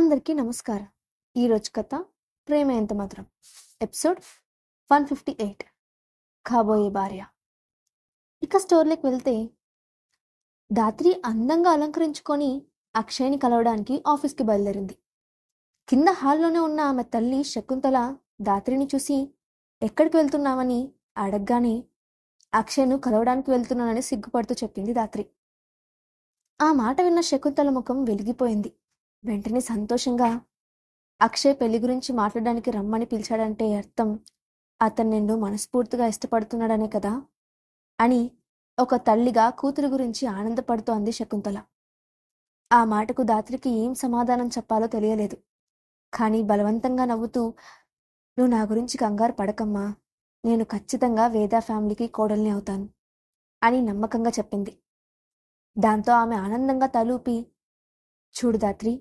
అందరికీ నమస్కారం. ఈరోజు కథ ప్రేమ ఎంత మధురం, ఎపిసోడ్ 158, కాబోయే భార్య. ఇక స్టోరీలోకి వెళ్తే, ధాత్రి అందంగా అలంకరించుకొని అక్షయ్ని కలవడానికి ఆఫీస్కి బయలుదేరింది. కింద హాల్లోనే ఉన్న ఆమె తల్లి శకుంతల ధాత్రిని చూసి ఎక్కడికి వెళ్తున్నామని అడగగానే అక్షయ్ను కలవడానికి వెళ్తున్నానని సిగ్గుపడుతూ చెప్పింది ధాత్రి. ఆ మాట విన్న శకుంతల ముఖం వెలిగిపోయింది. వెంటనే సంతోషంగా, అక్షయ్ పెళ్లి గురించి మాట్లాడడానికి రమ్మని పిలిచాడంటే అర్థం అతను నిన్ను మనస్ఫూర్తిగా ఇష్టపడుతున్నాడనే కదా అని ఒక తల్లిగా కూతురు గురించి ఆనందపడుతూ అంది శకుంతల. ఆ మాటకు ధాత్రికి ఏం సమాధానం చెప్పాలో తెలియలేదు. కానీ బలవంతంగా నవ్వుతూ, నువ్వు నా గురించి కంగారు పడకమ్మా, నేను ఖచ్చితంగా వేద ఫ్యామిలీకి కోడల్ని అవుతాను అని నమ్మకంగా చెప్పింది. దాంతో ఆమె ఆనందంగా తలూపి, చూడు ధాత్రి,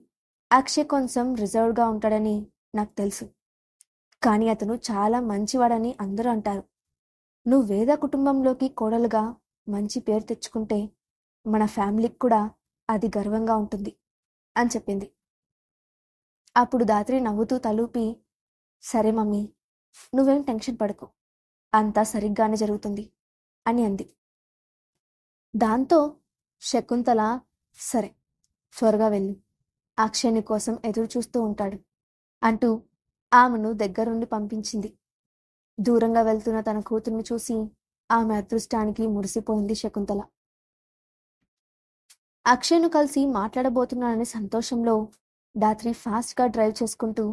అక్షయ్ కొంచెం రిజర్వ్డ్గా ఉంటాడని నాకు తెలుసు, కానీ అతను చాలా మంచివాడని అందరూ అంటారు. నువ్వు వేద కుటుంబంలోకి కోడలుగా మంచి పేరు తెచ్చుకుంటే మన ఫ్యామిలీకి కూడా అది గర్వంగా ఉంటుంది అని చెప్పింది. అప్పుడు ధాత్రి నవ్వుతూ తలూపి, సరే మమ్మీ, నువ్వేం టెన్షన్ పడకు, అంతా సరిగ్గానే జరుగుతుంది అని అంది. దాంతో శకుంతల, సరే త్వరగా వెళ్ళు, అక్షయ్ కోసం ఎదురు చూస్తూ ఉంటాడు అంటూ ఆమెను దగ్గరుండి పంపించింది. దూరంగా వెళ్తున్న తన కూతుర్ని చూసి ఆమె అదృష్టానికి మురిసిపోయింది శకుంతల. అక్షయ్ను కలిసి మాట్లాడబోతున్నాననే సంతోషంలో ధాత్రి ఫాస్ట్గా డ్రైవ్ చేసుకుంటూ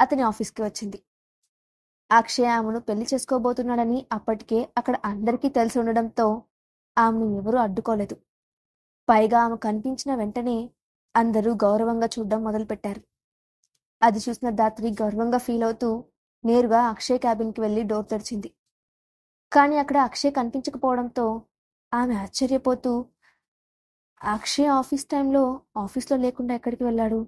అతని ఆఫీస్కి వచ్చింది. అక్షయ్ ఆమెను పెళ్లి చేసుకోబోతున్నాడని అప్పటికే అక్కడ అందరికీ తెలిసి ఉండడంతో ఆమెను ఎవరూ అడ్డుకోలేదు. పైగా ఆమె కనిపించిన వెంటనే అందరూ గౌరవంగా చూడడం మొదలుపెట్టారు. అది చూసిన ధాత్రి గర్వంగా ఫీల్ అవుతూ నేరుగా అక్షయ్ క్యాబిన్కి వెళ్ళి డోర్ తెరిచింది. కానీ అక్కడ అక్షయ్ కనిపించకపోవడంతో ఆమె ఆశ్చర్యపోతూ, అక్షయ్ ఆఫీస్ టైంలో ఆఫీస్లో లేకుండా ఎక్కడికి వెళ్ళాడు?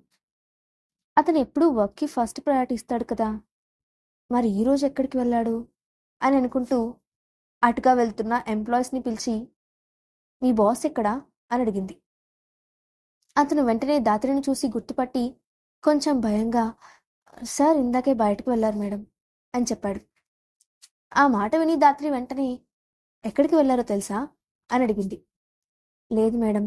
అతను ఎప్పుడూ వర్క్కి ఫస్ట్ ప్రయారిటీ ఇస్తాడు కదా, మరి ఈరోజు ఎక్కడికి వెళ్ళాడు అని అనుకుంటూ అటుగా వెళ్తున్న ఎంప్లాయీస్ని పిలిచి, మీ బాస్ ఎక్కడా అని అడిగింది. అతను వెంటనే ధాత్రిని చూసి గుర్తుపట్టి కొంచెం భయంగా, సార్ ఇందాకే బయటకు వెళ్ళారు మేడం అని చెప్పాడు. ఆ మాట విని ధాత్రి వెంటనే, ఎక్కడికి వెళ్ళారో తెలుసా అని అడిగింది. లేదు మేడం,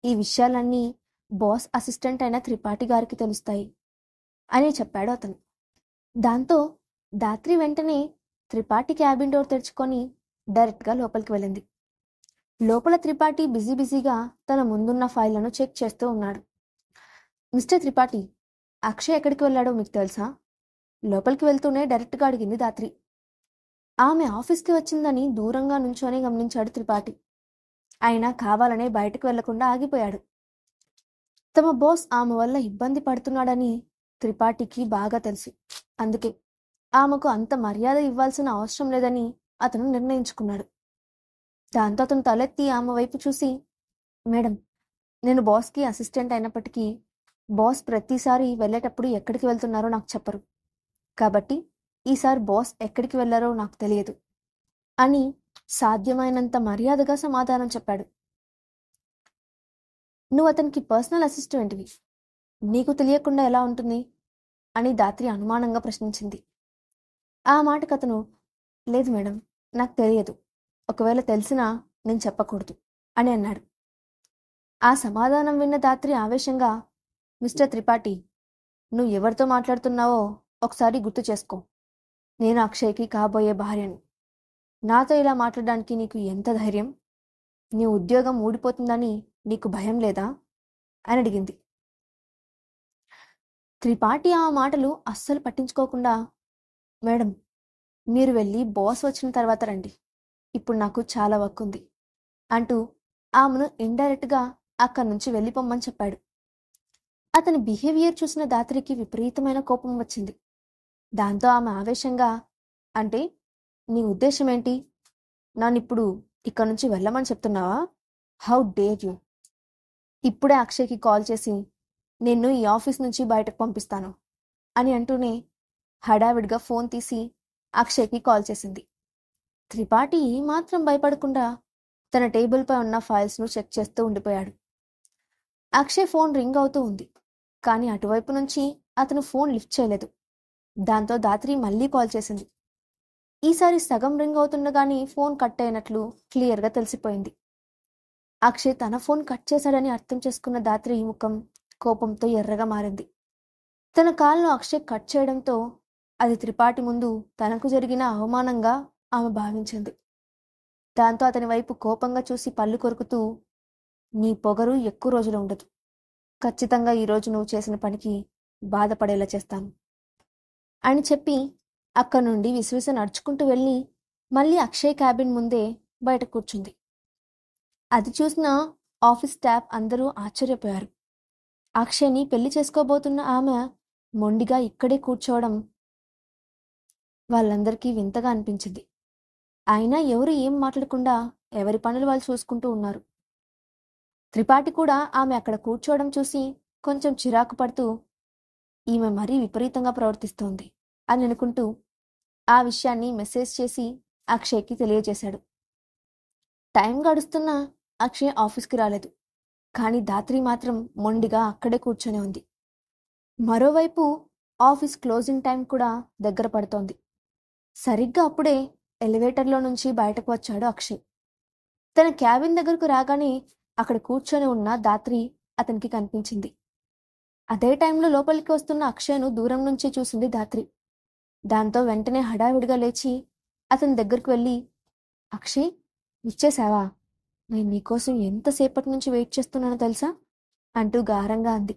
ఈ విషయాలన్నీ బాస్ అసిస్టెంట్ అయిన త్రిపాఠి గారికి తెలుస్తాయి అని చెప్పాడు అతను. దాంతో ధాత్రి వెంటనే త్రిపాఠి క్యాబిన్ డోర్ తెరుచుకొని డైరెక్ట్గా లోపలికి వెళ్ళింది. లోపల త్రిపాఠి బిజీగా తన ముందున్న ఫైళ్లను చెక్ చేస్తూ ఉన్నాడు. మిస్టర్ త్రిపాఠి, అక్షయ్ ఎక్కడికి వెళ్ళాడో మీకు తెలుసా? లోపలికి వెళ్తూనే డైరెక్ట్గా అడిగింది ధాత్రి. ఆమె ఆఫీస్కి వచ్చిందని దూరంగా నుంచొని గమనించాడు త్రిపాఠి. అయినా కావాలనే బయటకు వెళ్లకుండా ఆగిపోయాడు. తమ బాస్ ఆమె వల్ల ఇబ్బంది పడుతున్నాడని త్రిపాఠికి బాగా తెలుసు. అందుకే ఆమెకు అంత మర్యాద ఇవ్వాల్సిన అవసరం లేదని అతను నిర్ణయించుకున్నాడు. దాంతో అతను తలెత్తి ఆమె వైపు చూసి, మేడం, నేను బాస్కి అసిస్టెంట్ అయినప్పటికీ బాస్ ప్రతిసారి వెళ్ళేటప్పుడు ఎక్కడికి వెళ్తున్నారో నాకు చెప్పరు, కాబట్టి ఈసారి బాస్ ఎక్కడికి వెళ్ళారో నాకు తెలియదు అని సాధ్యమైనంత మర్యాదగా సమాధానం చెప్పాడు. నువ్వు అతనికి పర్సనల్ అసిస్టెంట్వి, నీకు తెలియకుండా ఎలా ఉంటుంది అని ధాత్రి అనుమానంగా ప్రశ్నించింది. ఆ మాటకు అతను, లేదు మేడం, నాకు తెలియదు, ఒకవేళ తెలిసినా నేను చెప్పకూడదు అని అన్నాడు. ఆ సమాధానం విన్న ధాత్రి ఆవేశంగా, మిస్టర్ త్రిపాఠి, నువ్వు ఎవరితో మాట్లాడుతున్నావో ఒకసారి గుర్తు చేసుకో. నేను అక్షయ్కి కాబోయే భార్యను. నాతో ఇలా మాట్లాడడానికి నీకు ఎంత ధైర్యం? నీ ఉద్యోగం ఊడిపోతుందని నీకు భయం లేదా అని అడిగింది. త్రిపాఠి ఆ మాటలు అస్సలు పట్టించుకోకుండా, మేడం, మీరు వెళ్ళి బాస్ వచ్చిన తర్వాత రండి, ఇప్పుడు నాకు చాలా వర్క్ ఉంది అంటూ ఆమెను ఇండైరెక్ట్గా అక్కడి నుంచి వెళ్ళిపోమ్మని చెప్పాడు. అతని బిహేవియర్ చూసిన ధాత్రికి విపరీతమైన కోపం వచ్చింది. దాంతో ఆమె ఆవేశంగా, అంటే నీ ఉద్దేశం ఏంటి? నన్నిప్పుడు ఇక్కడి నుంచి వెళ్ళమని చెప్తున్నావా? How dare you! ఇప్పుడే అక్షయ్కి కాల్ చేసి నిన్ను ఈ ఆఫీస్ నుంచి బయటకు పంపిస్తాను అని అంటూనే హడావిడిగా ఫోన్ తీసి అక్షయ్కి కాల్ చేసింది. త్రిపాఠి ఏమాత్రం భయపడకుండా తన టేబుల్పై ఉన్న ఫైల్స్ను చెక్ చేస్తూ ఉండిపోయాడు. అక్షయ్ ఫోన్ రింగ్ అవుతూ ఉంది. కానీ అటువైపు నుంచి అతను ఫోన్ లిఫ్ట్ చేయలేదు. దాంతో ధాత్రి మళ్ళీ కాల్ చేసింది. ఈసారి సగం రింగ్ అవుతుండగానే ఫోన్ కట్ అయినట్లు క్లియర్గా తెలిసిపోయింది. అక్షయ్ తన ఫోన్ కట్ చేశాడని అర్థం చేసుకున్న ధాత్రి ముఖం కోపంతో ఎర్రగా మారింది. తన కాల్ను అక్షయ్ కట్ చేయడంతో అది త్రిపాఠి ముందు తనకు జరిగిన అవమానంగా ఆమె భావించింది. దాంతో అతని వైపు కోపంగా చూసి పళ్ళు కొరుకుతూ, నీ పొగరు ఎక్కువ రోజులు ఉండదు. ఖచ్చితంగా ఈరోజు నువ్వు చేసిన పనికి బాధపడేలా చేస్తాను అని చెప్పి అక్కడి నుండి విసివిసి నడుచుకుంటూ వెళ్ళి మళ్ళీ అక్షయ్ క్యాబిన్ ముందే బయట కూర్చుంది. అది చూసిన ఆఫీస్ స్టాఫ్ అందరూ ఆశ్చర్యపోయారు. అక్షయ్ని పెళ్లి చేసుకోబోతున్న ఆమె మొండిగా ఇక్కడే కూర్చోవడం వాళ్ళందరికీ వింతగా అనిపించింది. అయినా ఎవరు ఏం మాట్లాడకుండా ఎవరి పనులు వాళ్ళు చూసుకుంటూ ఉన్నారు. త్రిపాఠి కూడా ఆమె అక్కడ కూర్చోవడం చూసి కొంచెం చిరాకు పడుతూ, ఈమె మరీ విపరీతంగా ప్రవర్తిస్తోంది అని అనుకుంటూ ఆ విషయాన్ని మెసేజ్ చేసి అక్షయ్కి తెలియజేశాడు. టైం గడుస్తున్నా అక్షయ్ ఆఫీస్కి రాలేదు. కానీ ధాత్రి మాత్రం మొండిగా అక్కడే కూర్చొని ఉంది. మరోవైపు ఆఫీస్ క్లోజింగ్ టైం కూడా దగ్గర పడుతోంది. సరిగ్గా అప్పుడే ఎలివేటర్లో నుంచి బయటకు వచ్చాడు అక్షయ్. తన క్యాబిన్ దగ్గరకు రాగానే అక్కడ కూర్చొని ఉన్న ధాత్రి అతనికి కనిపించింది. అదే టైంలో లోపలికి వస్తున్న అక్షయ్ను దూరం నుంచి చూసింది ధాత్రి. దాంతో వెంటనే హడావిడిగా లేచి అతని దగ్గరకు వెళ్ళి, అక్షయ్, ఇచ్చేశావా? నేను నీకోసం ఎంతసేపటి నుంచి వెయిట్ చేస్తున్నానో తెలుసా అంటూ గారంగా అంది.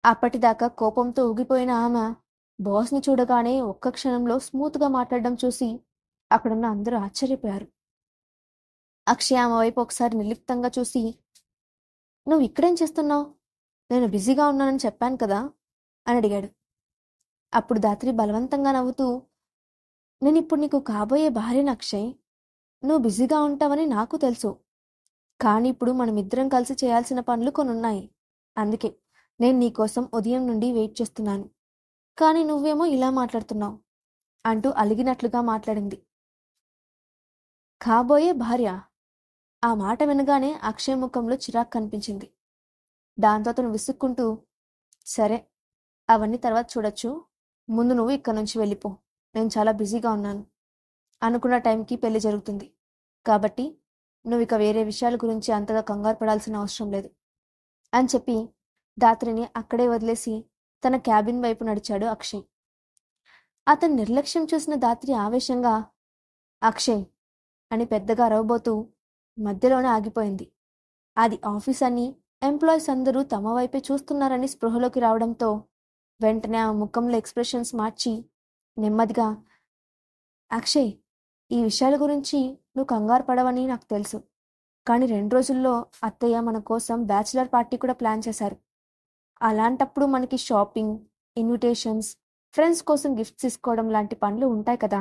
అప్పటిదాకా కోపంతో ఊగిపోయిన ఆమె బాస్ని చూడగానే ఒక్క క్షణంలో స్మూత్గా మాట్లాడడం చూసి అక్కడున్న అందరూ ఆశ్చర్యపోయారు. అక్షయ్ ఆమె వైపు ఒకసారి నిర్లిప్తంగా చూసి, నువ్వు ఇక్కడేం చేస్తున్నావు? నేను బిజీగా ఉన్నానని చెప్పాను కదా అని అడిగాడు. అప్పుడు ధాత్రి బలవంతంగా నవ్వుతూ, నేను ఇప్పుడు నీకు కాబోయే భార్యను అక్షయ్. నువ్వు బిజీగా ఉంటావని నాకు తెలుసు. కానీ ఇప్పుడు మనమిద్దరం కలిసి చేయాల్సిన పనులు కొన్ని ఉన్నాయి. అందుకే నేను నీకోసం ఉదయం నుండి వెయిట్ చేస్తున్నాను. కానీ నువ్వేమో ఇలా మాట్లాడుతున్నావు అంటూ అలిగినట్లుగా మాట్లాడింది. కాబోయే భార్య? ఆ మాట వినగానే అక్షయ్ ముఖంలో చిరాకు కనిపించింది. దాంతో అతను విసుక్కుంటూ, సరే, అవన్నీ తర్వాత చూడొచ్చు. ముందు నువ్వు ఇక్కడి నుంచి వెళ్ళిపో. నేను చాలా బిజీగా ఉన్నాను. అనుకున్న టైంకి పెళ్లి జరుగుతుంది. కాబట్టి నువ్వు ఇక వేరే విషయాల గురించి అంతగా కంగారు పడాల్సిన అవసరం లేదు అని చెప్పి ధాత్రిని అక్కడే వదిలేసి తన క్యాబిన్ వైపు నడిచాడు అక్షయ్. అతని నిర్లక్ష్యం చూసిన ధాత్రి ఆవేశంగా, అక్షయ్ అని పెద్దగా అరవబోతూ మధ్యలోనే ఆగిపోయింది. అది ఆఫీస్ అని, ఎంప్లాయీస్ అందరూ తమ వైపే చూస్తున్నారని స్పృహలోకి రావడంతో వెంటనే ఆ ముఖంలో ఎక్స్ప్రెషన్స్ మార్చి నెమ్మదిగా, అక్షయ్, ఈ విషయాల గురించి నువ్వు కంగారు పడవని నాకు తెలుసు. కానీ 2 రోజుల్లో అత్తయ్య మన కోసం బ్యాచిలర్ పార్టీ కూడా ప్లాన్ చేశారు. అలాంటప్పుడు మనకి షాపింగ్, ఇన్విటేషన్స్, ఫ్రెండ్స్ కోసం గిఫ్ట్స్ తీసుకోవడం లాంటి పనులు ఉంటాయి కదా.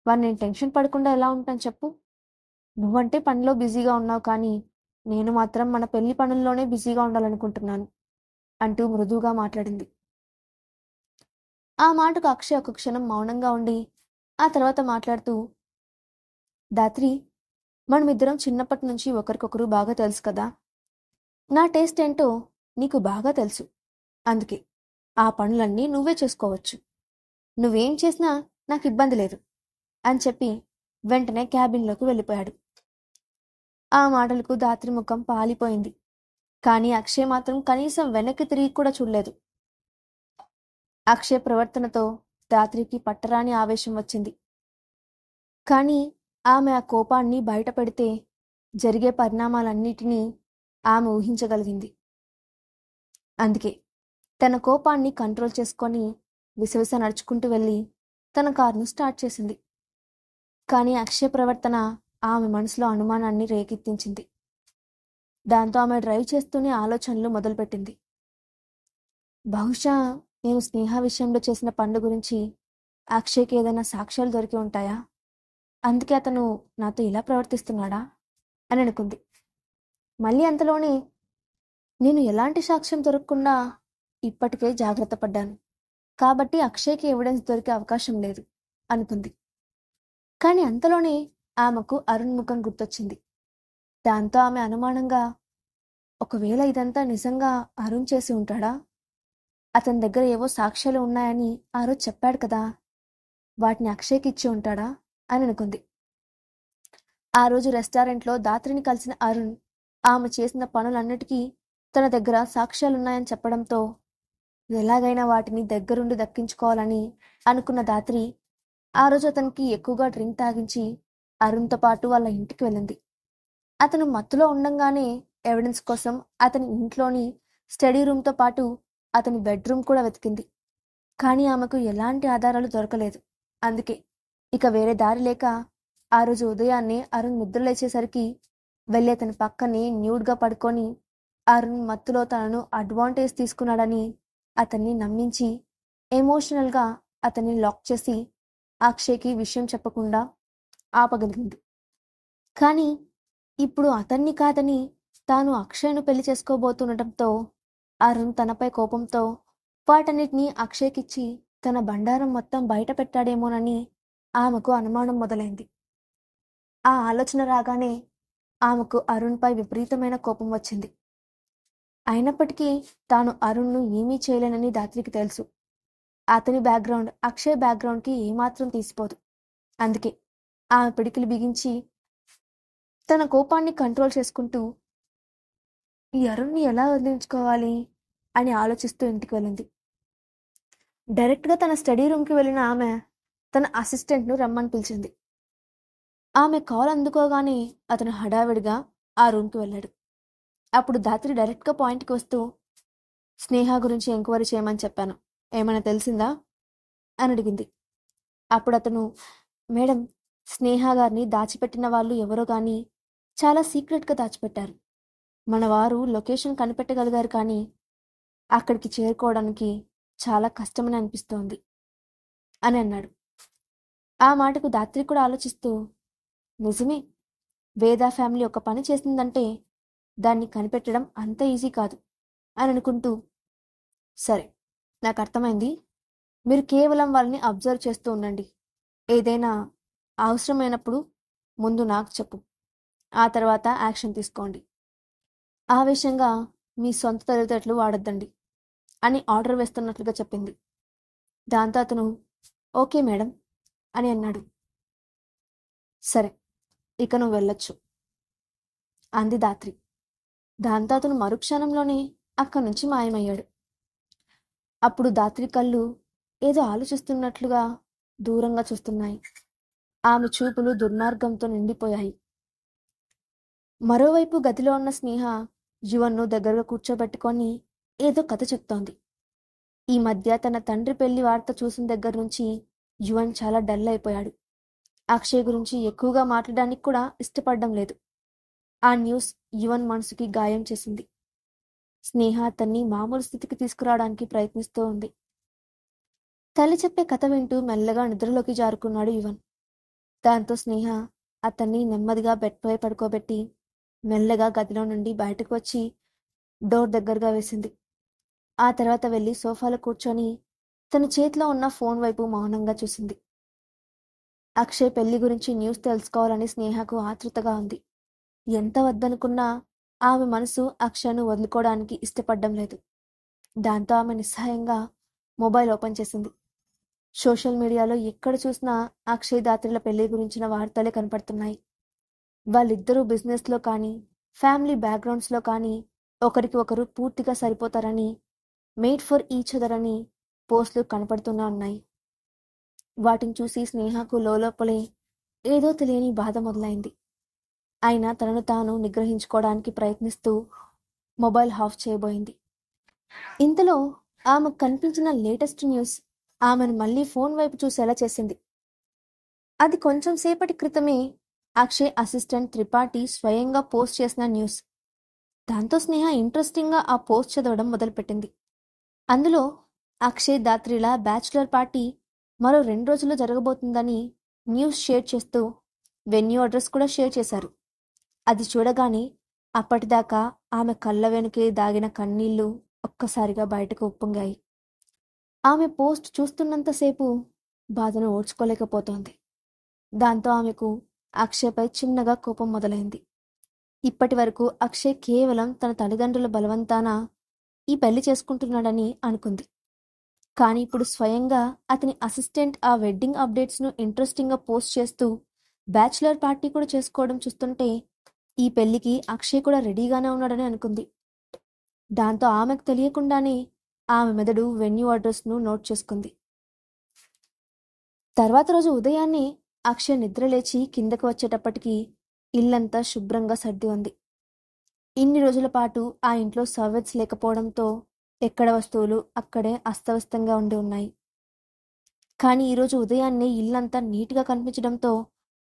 వారు నేను టెన్షన్ పడకుండా ఎలా ఉంటాను చెప్పు? నువ్వంటే పనిలో బిజీగా ఉన్నావు, కానీ నేను మాత్రం మన పెళ్లి పనుల్లోనే బిజీగా ఉండాలనుకుంటున్నాను అంటూ మృదువుగా మాట్లాడింది. ఆ మాటకు అక్షయ్ ఒక క్షణం మౌనంగా ఉండి ఆ తర్వాత మాట్లాడుతూ, ధాత్రి, మనమిద్దరం చిన్నప్పటి నుంచి ఒకరికొకరు బాగా తెలుసు కదా. నా టేస్ట్ ఏంటో నీకు బాగా తెలుసు. అందుకే ఆ పనులన్నీ నువ్వే చేసుకోవచ్చు. నువ్వేం చేసినా నాకు ఇబ్బంది లేదు అని చెప్పి వెంటనే క్యాబిన్లోకి వెళ్ళిపోయాడు. ఆ మాటలకు ధాత్రి ముఖం పాలిపోయింది. కానీ అక్షయ్ మాత్రం కనీసం వెనక్కి తిరిగి కూడా చూడలేదు. అక్షయ్ ప్రవర్తనతో ధాత్రికి పట్టరాని ఆవేశం వచ్చింది. కానీ ఆమె ఆ కోపాన్ని బయట పెడితే జరిగే పరిణామాలన్నిటినీ ఆమె ఊహించగలిగింది. అందుకే తన కోపాన్ని కంట్రోల్ చేసుకొని విసవిస నడుచుకుంటూ వెళ్ళి తన కారును స్టార్ట్ చేసింది. కానీ అక్షయ్ ప్రవర్తన ఆమె మనసులో అనుమానాన్ని రేకెత్తించింది. దాంతో ఆమె డ్రైవ్ చేస్తూనే ఆలోచనలు మొదలుపెట్టింది. బహుశా నేను స్నేహ విషయంలో చేసిన పనుల గురించి అక్షయ్కి ఏదైనా సాక్ష్యాలు దొరికి ఉంటాయా? అందుకే అతను నాతో ఇలా ప్రవర్తిస్తున్నాడా అని అనుకుంది. మళ్ళీ అంతలోనే నేను ఎలాంటి సాక్ష్యం దొరకకుండా ఇప్పటికే జాగ్రత్త పడ్డాను, కాబట్టి అక్షయ్కి ఎవిడెన్స్ దొరికే అవకాశం లేదు అనుకుంది. కానీ అంతలోనే ఆమెకు అరుణ్ ముఖం గుర్తొచ్చింది. దాంతో ఆమె అనుమానంగా, ఒకవేళ ఇదంతా నిజంగా అరుణ్ చేసి ఉంటాడా అతని దగ్గర ఏవో సాక్ష్యాలు ఉన్నాయని ఆ రోజు చెప్పాడు కదా, వాటిని అక్షయ్కి ఇచ్చి ఉంటాడా అని అనుకుంది. ఆ రోజు రెస్టారెంట్లో దాత్రిని కలిసిన అరుణ్ ఆమె చేసిన పనులన్నిటికీ తన దగ్గర సాక్ష్యాలున్నాయని చెప్పడంతో ఎలాగైనా వాటిని దగ్గరుండి దక్కించుకోవాలని అనుకున్న దాత్రి ఆ రోజు అతనికి ఎక్కువగా డ్రింక్ తాగించి అరుణ్తో పాటు వాళ్ళ ఇంటికి వెళ్ళింది. అతను మత్తులో ఉండంగానే ఎవిడెన్స్ కోసం అతని ఇంట్లోని స్టడీ రూమ్తో పాటు అతని బెడ్రూమ్ కూడా వెతికింది. కానీ ఆమెకు ఎలాంటి ఆధారాలు దొరకలేదు. అందుకే ఇక వేరే దారి లేక ఆ రోజు ఉదయాన్నే అరుణ్ నిద్రలేచేసరికి వెళ్ళి అతని పక్కనే న్యూడ్గా పడుకొని అరుణ్ మత్తులో తనను అడ్వాంటేజ్ తీసుకున్నాడని అతన్ని నమ్మించి ఎమోషనల్గా అతన్ని లాక్ చేసి అక్షయ్కి విషయం చెప్పకుండా ఆపగలిగింది. కానీ ఇప్పుడు అతన్ని కాదని తాను అక్షయ్ను పెళ్లి చేసుకోబోతుండటంతో అరుణ్ తనపై కోపంతో వాటన్నిటినీ అక్షయ్కిచ్చి తన బండారం మొత్తం బయట పెట్టాడేమోనని ఆమెకు అనుమానం మొదలైంది. ఆ ఆలోచన రాగానే ఆమెకు అరుణ్పై విపరీతమైన కోపం వచ్చింది. అయినప్పటికీ తాను అరుణ్ను ఏమీ చేయలేనని దాత్రికి తెలుసు. అతని బ్యాక్గ్రౌండ్ అక్షయ్ బ్యాక్గ్రౌండ్కి ఏమాత్రం తీసిపోదు. అందుకే ఆమె పిడికిలు బిగించి తన కోపాన్ని కంట్రోల్ చేసుకుంటూ ఈ అరుణ్ని ఎలా వదిలించుకోవాలి అని ఆలోచిస్తూ ఇంటికి వెళ్ళింది. డైరెక్ట్గా తన స్టడీ రూమ్కి వెళ్ళిన ఆమె తన అసిస్టెంట్ను రమ్మని పిలిచింది. ఆమె కాల్ అందుకోగానే అతను హడావిడిగా ఆ రూమ్కి వెళ్ళాడు. అప్పుడు దాత్రి డైరెక్ట్గా పాయింట్కి వస్తూ, స్నేహ గురించి ఎంక్వైరీ చేయమని చెప్పాను, ఏమైనా తెలిసిందా అని అడిగింది. అప్పుడు అతను, మేడం, స్నేహ గారిని దాచిపెట్టిన వాళ్ళు ఎవరో కానీ చాలా సీక్రెట్గా దాచిపెట్టారు. మన వారు లొకేషన్ కనిపెట్టగలిగారు కానీ అక్కడికి చేరుకోవడానికి చాలా కష్టమని అనిపిస్తోంది అని అన్నాడు. ఆ మాటకు దాత్రి కూడా ఆలోచిస్తూ, నిజమే, వేద ఫ్యామిలీ ఒక పని చేసిందంటే దాన్ని కనిపెట్టడం అంత ఈజీ కాదు అని అనుకుంటూ, సరే, నాకు అర్థమైంది, మీరు కేవలం వాళ్ళని అబ్జర్వ్ చేస్తూ ఉండండి, ఏదైనా అవసరమైనప్పుడు ముందు నాకు చెప్పు, ఆ తర్వాత యాక్షన్ తీసుకోండి, ఆవేశంగా మీ సొంత తెలివితేటలు వాడొద్దండి అని ఆర్డర్ వేస్తున్నట్లుగా చెప్పింది. దాంతో అతను ఓకే మేడం అని అన్నాడు. సరే, ఇక నువ్వు వెళ్ళొచ్చు అంది దాత్రి. దాంతో అతను మరుక్షణంలోనే అక్కడి నుంచి మాయమయ్యాడు. అప్పుడు దాత్రి కళ్ళు ఏదో ఆలోచిస్తున్నట్లుగా దూరంగా చూస్తున్నాయి. ఆమె చూపులు దుర్మార్గంతో నిండిపోయాయి. మరోవైపు గదిలో ఉన్న స్నేహ యువన్ను దగ్గరగా కూర్చోబెట్టుకొని ఏదో కథ చెప్తోంది. ఈ మధ్య తన తండ్రి పెళ్లి వార్త చూసిన దగ్గర నుంచి యువన్ చాలా డల్ అయిపోయాడు. అక్షయ్ గురించి ఎక్కువగా మాట్లాడడానికి కూడా ఇష్టపడడం లేదు. ఆ న్యూస్ యువన్ మనసుకి గాయం చేసింది. స్నేహ అతన్ని మామూలు స్థితికి తీసుకురావడానికి ప్రయత్నిస్తూ ఉంది. తల్లి చెప్పే కథ వింటూ మెల్లగా నిద్రలోకి జారుకున్నాడు యువన్. దాంతో స్నేహ అతన్ని నెమ్మదిగా బెడ్పై పడుకోబెట్టి మెల్లగా గదిలో నుండి బయటకు వచ్చి డోర్ దగ్గరగా వేసింది. ఆ తర్వాత వెళ్ళి సోఫాలో కూర్చొని తన చేతిలో ఉన్న ఫోన్ వైపు మౌనంగా చూసింది. అక్షయ్ పెళ్లి గురించి న్యూస్ తెలుసుకోవాలని స్నేహకు ఆతృతగా ఉంది. ఎంత వద్దనుకున్నా ఆమె మనసు అక్షయ్ను వదులుకోవడానికి ఇష్టపడడం లేదు. దాంతో ఆమె నిస్సహాయంగా మొబైల్ ఓపెన్ చేసింది. సోషల్ మీడియాలో ఎక్కడ చూసినా అక్షయ్ దాత్రిల పెళ్లి గురించిన వార్తలే కనపడుతున్నాయి. వాళ్ళిద్దరూ బిజినెస్లో కానీ ఫ్యామిలీ బ్యాక్గ్రౌండ్స్లో కానీ ఒకరికి ఒకరు పూర్తిగా సరిపోతారని, మేడ్ ఫర్ ఈచ్ అదర్ అని పోస్టులు కనపడుతూనే ఉన్నాయి. వాటిని చూసి స్నేహకు లోపలే ఏదో తెలియని బాధ మొదలైంది. అయినా తనను తాను నిగ్రహించుకోవడానికి ప్రయత్నిస్తూ మొబైల్ ఆఫ్ చేయబోయింది. ఇంతలో ఆమెకు కనిపించిన లేటెస్ట్ న్యూస్ ఆమెను మళ్ళీ ఫోన్ వైపు చూసేలా చేసింది. అది కొంచెం సేపటి క్రితమే అక్షయ్ అసిస్టెంట్ త్రిపాఠి స్వయంగా పోస్ట్ చేసిన న్యూస్. దాంతో స్నేహ ఇంట్రెస్టింగ్గా ఆ పోస్ట్ చదవడం మొదలుపెట్టింది. అందులో అక్షయ్ దాత్రిల బ్యాచులర్ పార్టీ మరో 2 రోజుల్లో జరగబోతుందని న్యూస్ షేర్ చేస్తూ వెన్యూ అడ్రస్ కూడా షేర్ చేశారు. అది చూడగానే అప్పటిదాకా ఆమె కళ్ళ వెనుకే దాగిన కన్నీళ్లు ఒక్కసారిగా బయటకు ఉప్పొంగాయి. ఆమె పోస్ట్ చూస్తున్నంతసేపు బాధను ఓర్చుకోలేకపోతోంది. దాంతో ఆమెకు అక్షయ్పై చిన్నగా కోపం మొదలైంది. ఇప్పటి వరకు అక్షయ్ కేవలం తన తల్లిదండ్రుల బలవంతాన ఈ పెళ్లి చేసుకుంటున్నాడని అనుకుంది. కానీ ఇప్పుడు స్వయంగా అతని అసిస్టెంట్ ఆ వెడ్డింగ్ అప్డేట్స్ను ఇంట్రెస్టింగ్గా పోస్ట్ చేస్తూ బ్యాచులర్ పార్టీ కూడా చేసుకోవడం చూస్తుంటే ఈ పెళ్లికి అక్షయ్ కూడా రెడీగానే ఉన్నాడని అనుకుంది. దాంతో ఆమెకు తెలియకుండానే ఆమె మెదడు వెన్యూ అడ్రస్ను నోట్ చేసుకుంది. తర్వాత రోజు ఉదయాన్నే అక్షయ్ నిద్రలేచి కిందకు వచ్చేటప్పటికి ఇల్లంతా శుభ్రంగా సర్ది ఉంది. ఇన్ని రోజుల పాటు ఆ ఇంట్లో సర్వెంట్స్ లేకపోవడంతో ఎక్కడ వస్తువులు అక్కడే అస్తవ్యస్తంగా ఉండి ఉన్నాయి. కానీ ఈరోజు ఉదయాన్నే ఇల్లంతా నీట్గా కనిపించడంతో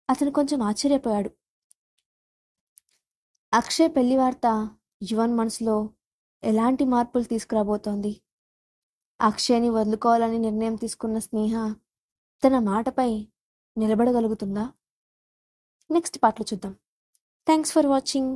అతను కొంచెం ఆశ్చర్యపోయాడు. అక్షయ్ పెళ్లి వార్త యువన్ మనసులో ఎలాంటి మార్పులు తీసుకురాబోతోంది? అక్షయ్ని వదులుకోవాలని నిర్ణయం తీసుకున్న స్నేహ తన మాటపై నిలబడగలుగుతుందా? నెక్స్ట్ పార్ట్లో చూద్దాం. Thanks for watching.